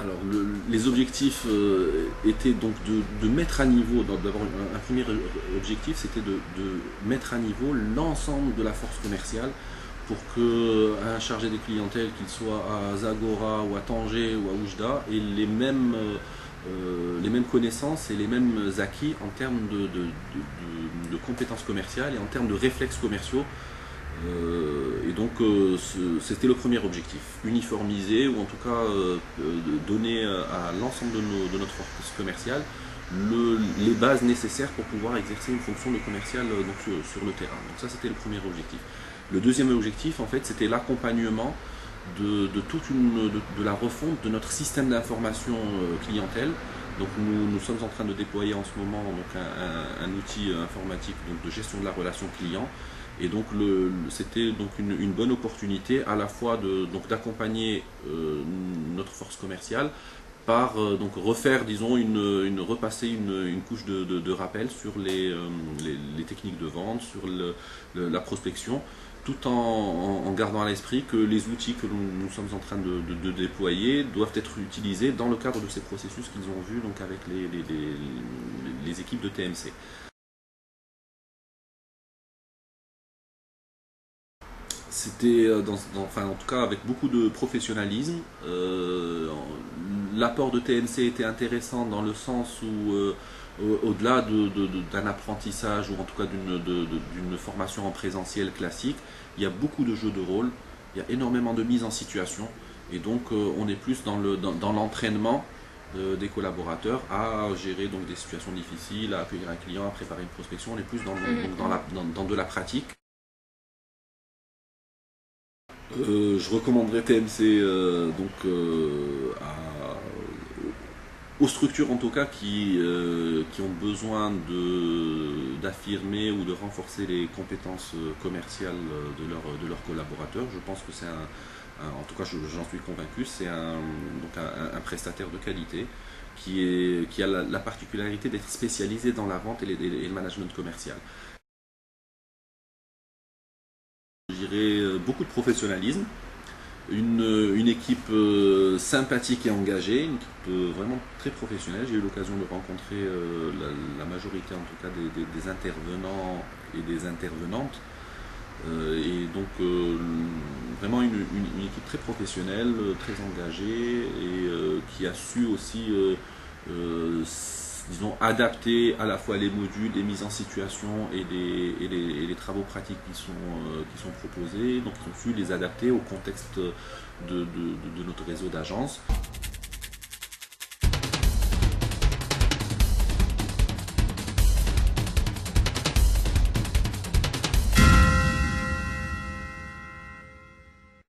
Alors, les objectifs étaient donc de mettre à niveau, d'abord un premier objectif, c'était de mettre à niveau l'ensemble de la force commerciale pour qu'un chargé des clientèles, qu'il soit à Zagora ou à Tanger ou à Oujda, ait les mêmes connaissances et les mêmes acquis en termes de compétences commerciales et en termes de réflexes commerciaux. Et donc c'était le premier objectif, uniformiser ou en tout cas donner à l'ensemble de notre force commerciale les bases nécessaires pour pouvoir exercer une fonction de commercial donc, sur le terrain. Donc ça c'était le premier objectif. Le deuxième objectif en fait c'était l'accompagnement de la refonte de notre système d'information clientèle. Donc nous sommes en train de déployer en ce moment donc un outil informatique donc de gestion de la relation client. Et donc c'était donc une bonne opportunité à la fois d'accompagner notre force commerciale par donc refaire, disons, repasser une couche de rappel sur les techniques de vente, sur la prospection, tout en gardant à l'esprit que les outils que nous sommes en train de déployer doivent être utilisés dans le cadre de ces processus qu'ils ont vus donc avec les équipes de TMC. C'était enfin, en tout cas avec beaucoup de professionnalisme. L'apport de TMC était intéressant dans le sens où au-delà d'un apprentissage ou en tout cas d'une formation en présentiel classique, il y a beaucoup de jeux de rôle, il y a énormément de mise en situation et donc on est plus dans l'entraînement des collaborateurs à gérer donc des situations difficiles, à accueillir un client, à préparer une prospection. On est plus dans de la pratique. Je recommanderais TMC aux structures en tout cas qui ont besoin d'affirmer ou de renforcer les compétences commerciales de leurs collaborateurs. Je pense que en tout cas j'en suis convaincu, c'est un prestataire de qualité qui a la particularité d'être spécialisé dans la vente et le management commercial. Je dirais beaucoup de professionnalisme, une équipe sympathique et engagée, une équipe vraiment très professionnelle. J'ai eu l'occasion de rencontrer la majorité en tout cas des intervenants et des intervenantes. Et donc vraiment une équipe très professionnelle, très engagée et qui a su aussi disons, adapter à la fois les modules, les mises en situation et les travaux pratiques qui sont proposés. Donc ils ont su les adapter au contexte de notre réseau d'agences.